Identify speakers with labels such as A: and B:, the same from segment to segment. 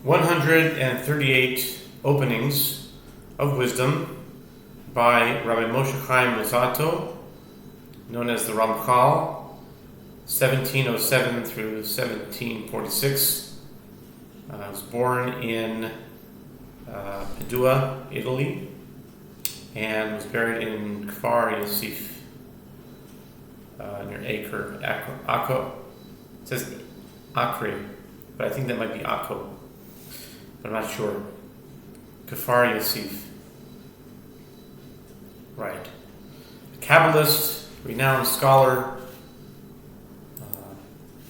A: 138 Openings of Wisdom by Rabbi Moshe Chaim Luzzatto, known as the Ramchal, 1707 through 1746. Was born in Padua, Italy, and was buried in Kfar Yosef, near Akko. It says Acre, but I think that might be Akko, but I'm not sure. Kfar Yosef. Right. A Kabbalist, renowned scholar,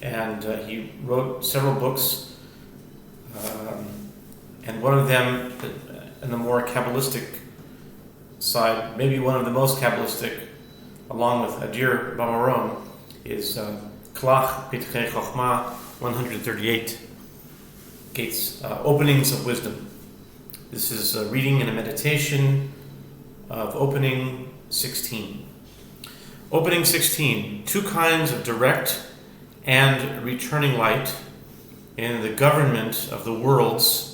A: and he wrote several books, and one of them, in the more Kabbalistic side, maybe one of the most Kabbalistic, along with Adir Bamaron, is Klach Pitchei Chochmah 138 Gates, Openings of Wisdom. This is a reading and a meditation of Opening 16. Opening 16, two kinds of direct and returning light in the government of the worlds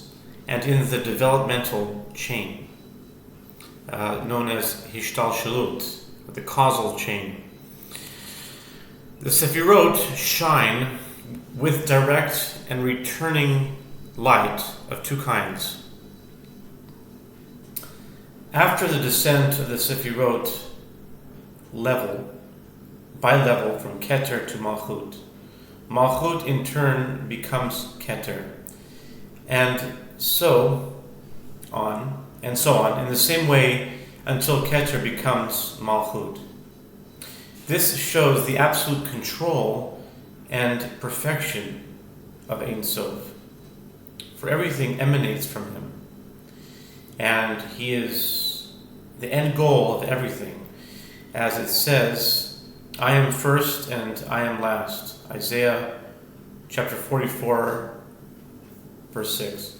A: and in the developmental chain, known as Hishtalshelut, the causal chain. The Sephirot shine with direct and returning light of two kinds. After the descent of the Sephirot level by level from Keter to Malchut, Malchut in turn becomes Keter, and so on, in the same way until Keter becomes Malchut. This shows the absolute control and perfection of Ein Sof, for everything emanates from him, and he is the end goal of everything, as it says, I am first and I am last. Isaiah chapter 44, verse 6.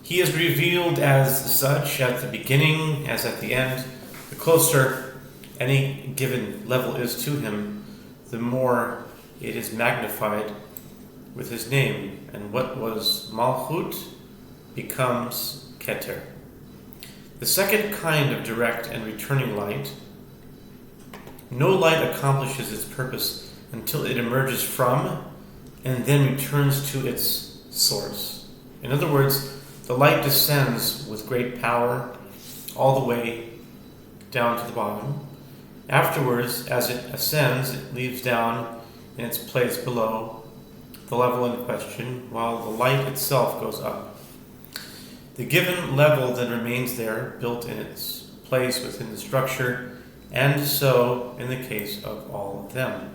A: He is revealed as such at the beginning as at the end. The closer any given level is to him, the more it is magnified with his name. And what was Malchut becomes Keter. The second kind of direct and returning light, no light accomplishes its purpose until it emerges from and then returns to its source. In other words, the light descends with great power all the way down to the bottom. Afterwards, as it ascends, it leaves down in its place below the level in question, while the light itself goes up. The given level then remains there, built in its place within the structure, and so in the case of all of them.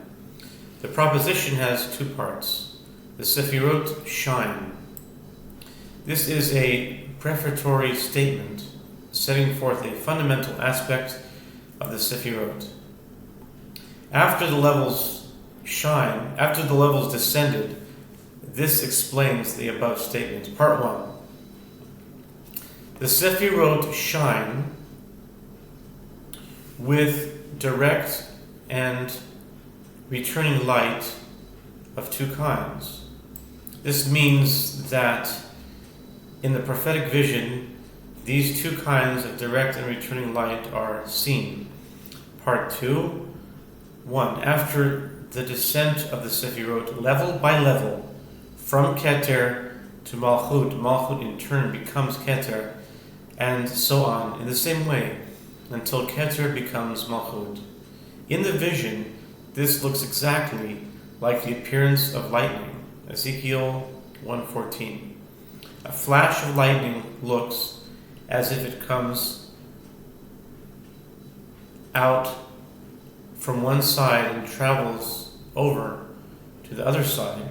A: The proposition has two parts. The Sephirot shine. This is a prefatory statement setting forth a fundamental aspect of the Sephirot. After the levels descended, this explains the above statement. Part 1. The Sephirot shine with direct and returning light of two kinds. This means that in the prophetic vision, these two kinds of direct and returning light are seen. Part 2. 1. After the descent of the Sephirot, level by level, from Keter to Malchut, Malchut in turn becomes Keter, and so on, in the same way, until Keter becomes Malchut. In the vision, this looks exactly like the appearance of lightning, Ezekiel 1:14. A flash of lightning looks as if it comes out from one side and travels over to the other side.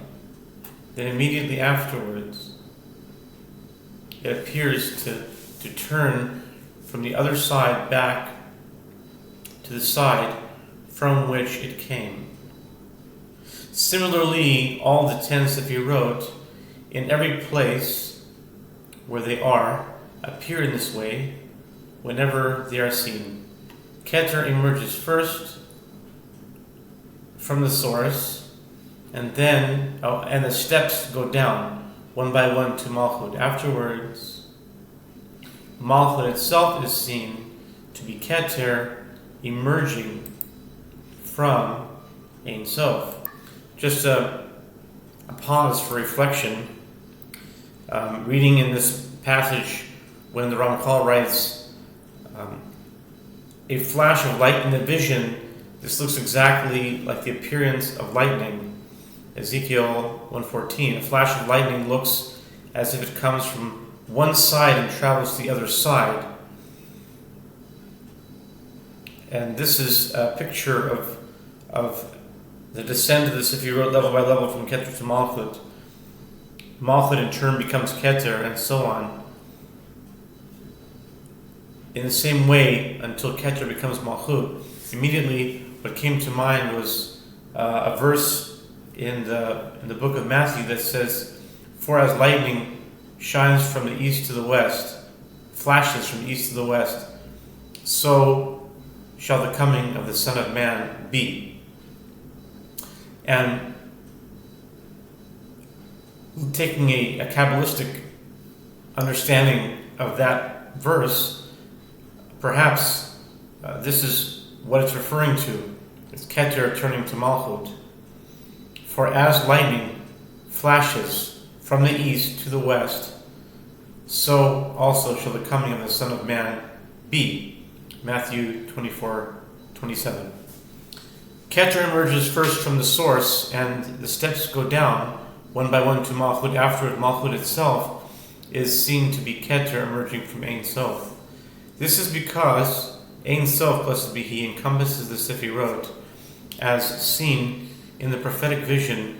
A: Then immediately afterwards, it appears to turn from the other side back to the side from which it came. Similarly, all the 10 Sephirot, in every place where they are, appear in this way whenever they are seen. Keter emerges first from the source, and the steps go down one by one to Malchut. Afterwards, Malchut itself is seen to be Keter emerging from Ein Sof. Just a pause for reflection. Reading in this passage when the Ramchal writes, a flash of light in the vision, this looks exactly like the appearance of lightning. Ezekiel 1:14, a flash of lightning looks as if it comes from one side and travels to the other side. And this is a picture of the descent of the Sefirot level by level from Keter to Malchut. Malchut in turn becomes Keter, and so on. In the same way, until Keter becomes Malchut. Immediately, what came to mind was a verse in the book of Matthew that says, "For as lightning shines from the east to the west, flashes from the east to the west, so shall the coming of the Son of Man be." And taking a Kabbalistic understanding of that verse, perhaps this is what it's referring to. It's Keter turning to Malchut. For as lightning flashes from the east to the west, so also shall the coming of the Son of Man be. Matthew 24:27. Keter emerges first from the source, and the steps go down one by one to Malchut. Afterward, Malchut itself is seen to be Keter emerging from Ein Sof. This is because Ein Sof, blessed be He, encompasses the Sefirot, as seen in the prophetic vision,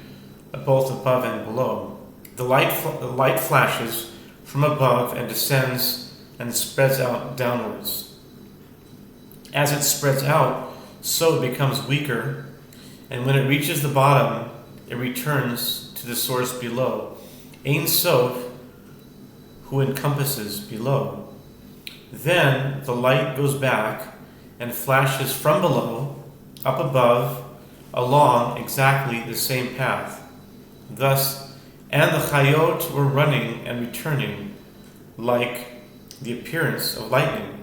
A: both above and below. The light flashes from above and descends and spreads out downwards. As it spreads out, so it becomes weaker, and when it reaches the bottom, it returns to the source below. Ein Sof, who encompasses below. Then the light goes back and flashes from below, up above, along exactly the same path. Thus, and the Chayot were running and returning like the appearance of lightning.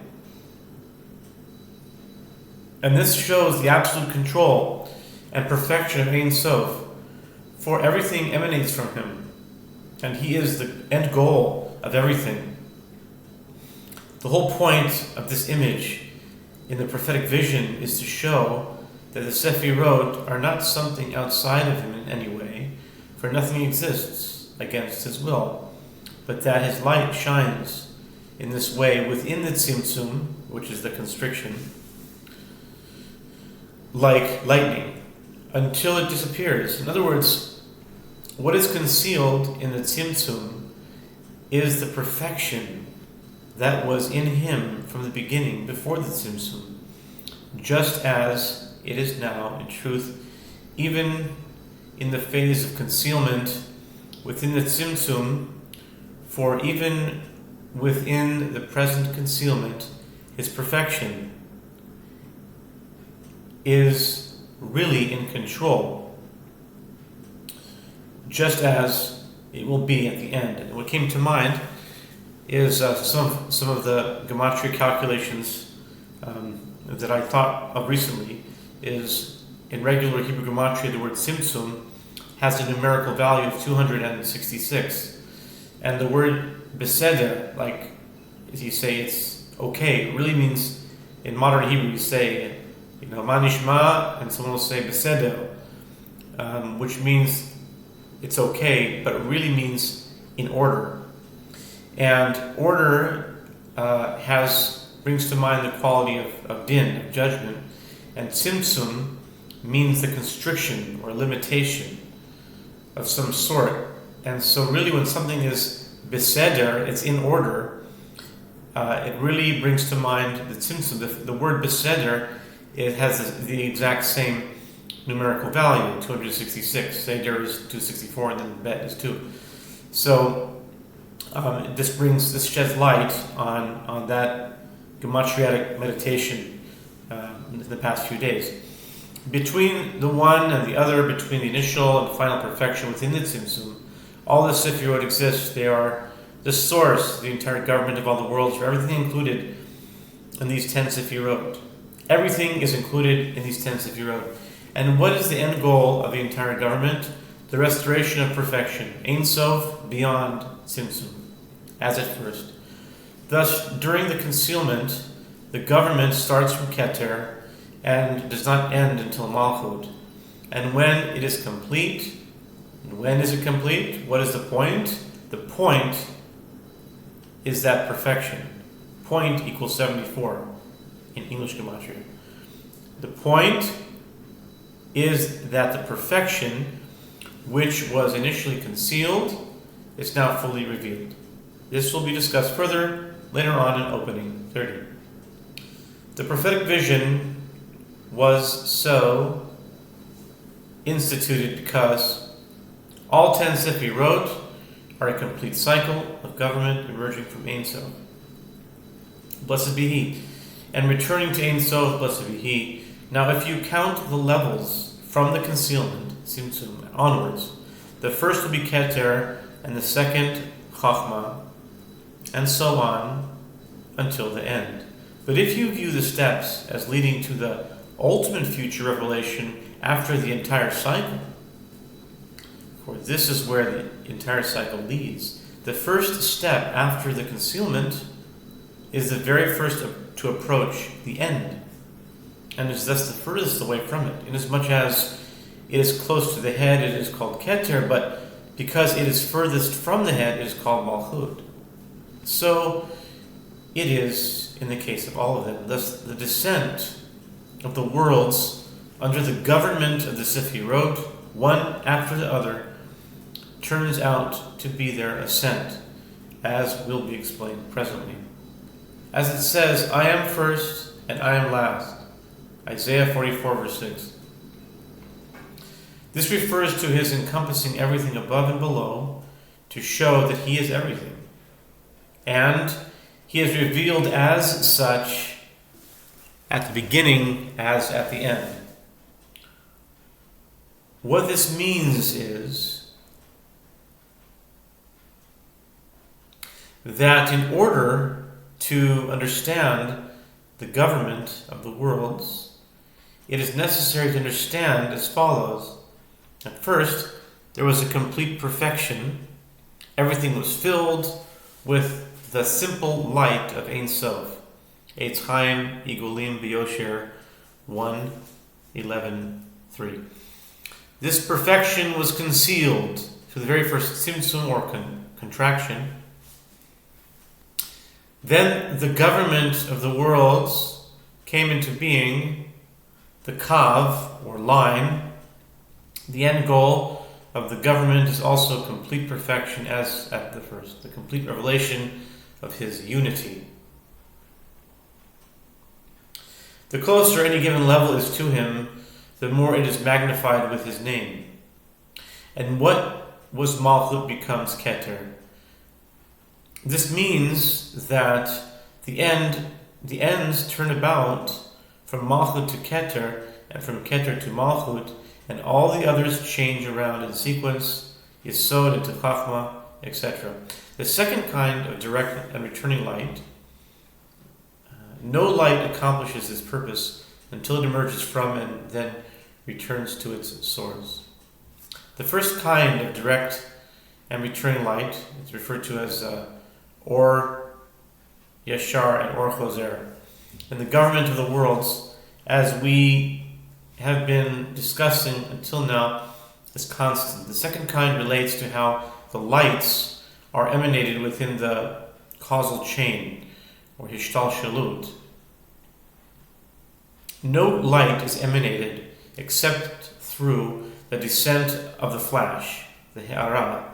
A: And this shows the absolute control and perfection of Ein Sof, for everything emanates from Him, and He is the end goal of everything. The whole point of this image in the prophetic vision is to show that the Sefirot are not something outside of Him in any way, for nothing exists against His will, but that His light shines in this way within the Tzimtzum, which is the constriction, like lightning, until it disappears. In other words, what is concealed in the Tzimtzum is the perfection that was in Him from the beginning, before the Tzimtzum, just as it is now, in truth, even in the phase of concealment within the Tzimtzum, for even within the present concealment, His perfection is really in control, just as it will be at the end. And what came to mind is some of the gematria calculations that I thought of recently. Is in regular Hebrew gematria, the word Tzimtzum has a numerical value of 266, and the word beseder, like as you say, it's okay, it really means in modern Hebrew you say, ma nishma, and someone will say beseder, which means it's okay, but it really means in order. And order brings to mind the quality of din, of judgment. And tzimtzum means the constriction or limitation of some sort. And so really when something is beseder, it's in order, it really brings to mind the tzimtzum. The word beseder, it has the exact same numerical value, 266. Seder is 264 and then bet is 2. So this sheds light on that gematriatic meditation in the past few days. Between the one and the other, between the initial and final perfection within the Tzimtzum, All the Sefirot exist. They are the source, the entire government of all the worlds, for everything included in these 10 Sefirot. Everything is included in these 10 Sefirot. And what is the end goal of the entire government? The restoration of perfection. Ein Sof, beyond Tzimtzum, as at first. Thus, during the concealment, the government starts from Keter and does not end until Malchut. And when it is complete, when is it complete? What is the point? The point is that perfection. Point equals 74 in English gematria. The point is that the perfection which was initially concealed is now fully revealed. This will be discussed further later on in opening 30. The prophetic vision was so instituted because all 10 Sefirot are a complete cycle of government emerging from Ein Sof. Blessed be He. And returning to Ein Sof, blessed be He. Now if you count the levels from the concealment, Tzimtzum, onwards, the first will be Keter, and the second Chachma, and so on until the end. But if you view the steps as leading to the ultimate future revelation after the entire cycle, for this is where the entire cycle leads. The first step after the concealment is the very first to approach the end, and is thus the furthest away from it. Inasmuch as it is close to the head, it is called Keter, but because it is furthest from the head, it is called Malchut. So it is in the case of all of them. Thus, the descent of the worlds under the government of the Sefirot, one after the other, turns out to be their ascent, as will be explained presently. As it says, I am first and I am last. Isaiah 44 verse 6. This refers to his encompassing everything above and below to show that he is everything. And he is revealed as such at the beginning as at the end. What this means is that in order to understand the government of the worlds, it is necessary to understand as follows. At first, there was a complete perfection. Everything was filled with the simple light of Ein Sof. Eitz Chaim, Igulim, B'Yosher 1:11-3. This perfection was concealed through the very first Tzimtzum or contraction. Then the government of the worlds came into being, the Kav, or line. The end goal of the government is also complete perfection as at the first, the complete revelation of his unity. The closer any given level is to him, the more it is magnified with his name. And what was Malchut becomes Keter. This means that the ends turn about from Malchut to Keter, and from Keter to Malchut, and all the others change around in sequence, Yesod into Chachma, etc. The second kind of direct and returning light, no light accomplishes its purpose until it emerges from and then returns to its source. The first kind of direct and returning light is referred to as Or Yashar and Or Choser. In the government of the worlds, as we have been discussing until now, is constant. The second kind relates to how the lights are emanated within the causal chain, or Hishtalshalut. No light is emanated except through the descent of the flash, the He'ara,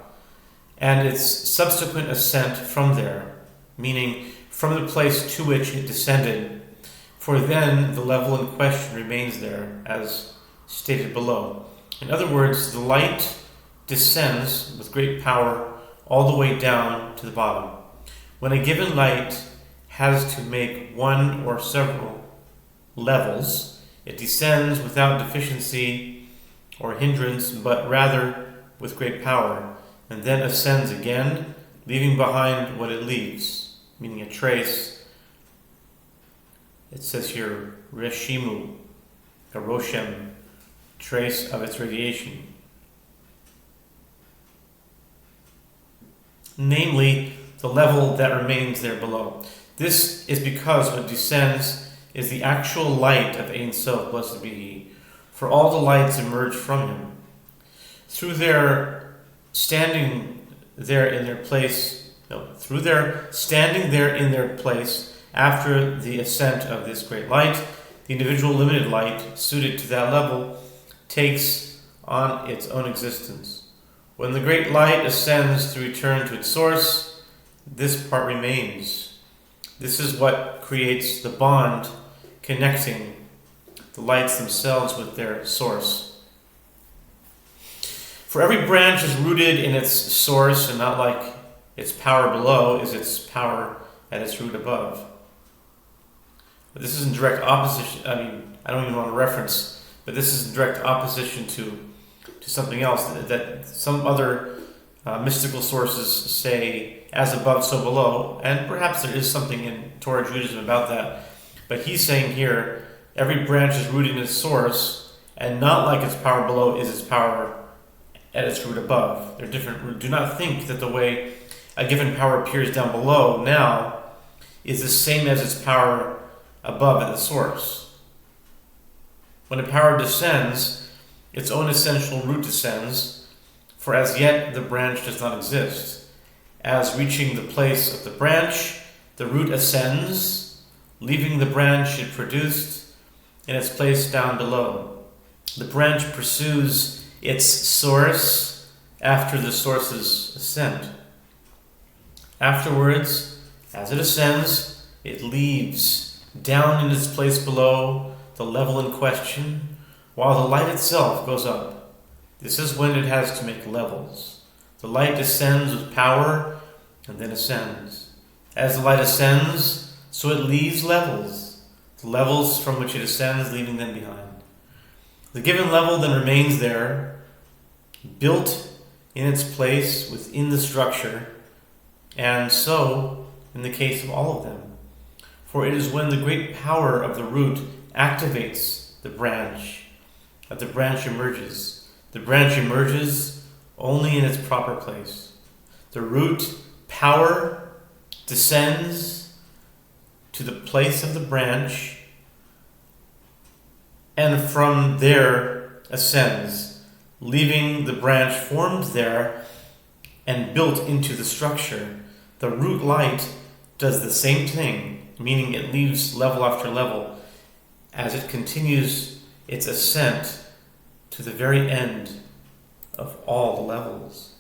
A: and its subsequent ascent from there, meaning from the place to which it descended, for then the level in question remains there, as stated below. In other words, the light descends with great power all the way down to the bottom. When a given light has to make one or several levels, it descends without deficiency or hindrance, but rather with great power. and then ascends again, leaving behind what it leaves, meaning a trace. It says here, reshimu, a roshem, trace of its radiation. Namely, the level that remains there below. This is because what descends is the actual light of Ein Sof, blessed be He, for all the lights emerge from Him. Through their standing there in their place, after the ascent of this great light, the individual limited light, suited to that level, takes on its own existence. When the great light ascends to return to its source, this part remains. This is what creates the bond connecting the lights themselves with their source. For every branch is rooted in its source, and not like its power below is its power at its root above. But this is in direct opposition. I don't even want to reference, but this is in direct opposition to something else that some other mystical sources say, as above, so below, and perhaps there is something in Torah Judaism about that. But he's saying here, every branch is rooted in its source, and not like its power below is its power at its root above. They're different. Do not think that the way a given power appears down below now is the same as its power above at the source. When a power descends, its own essential root descends, for as yet the branch does not exist. As reaching the place of the branch, the root ascends, leaving the branch it produced in its place down below. The branch pursues its source after the source's ascent. Afterwards, as it ascends, it leaves down in its place below the level in question, while the light itself goes up. This is when it has to make levels. The light descends with power and then ascends. As the light ascends, so it leaves levels, the levels from which it ascends, leaving them behind. The given level then remains there, built in its place within the structure, and so in the case of all of them. For it is when the great power of the root activates the branch that the branch emerges. The branch emerges only in its proper place. The root power descends to the place of the branch, and from there ascends, leaving the branch formed there and built into the structure. The root light does the same thing, meaning it leaves level after level as it continues its ascent to the very end of all the levels.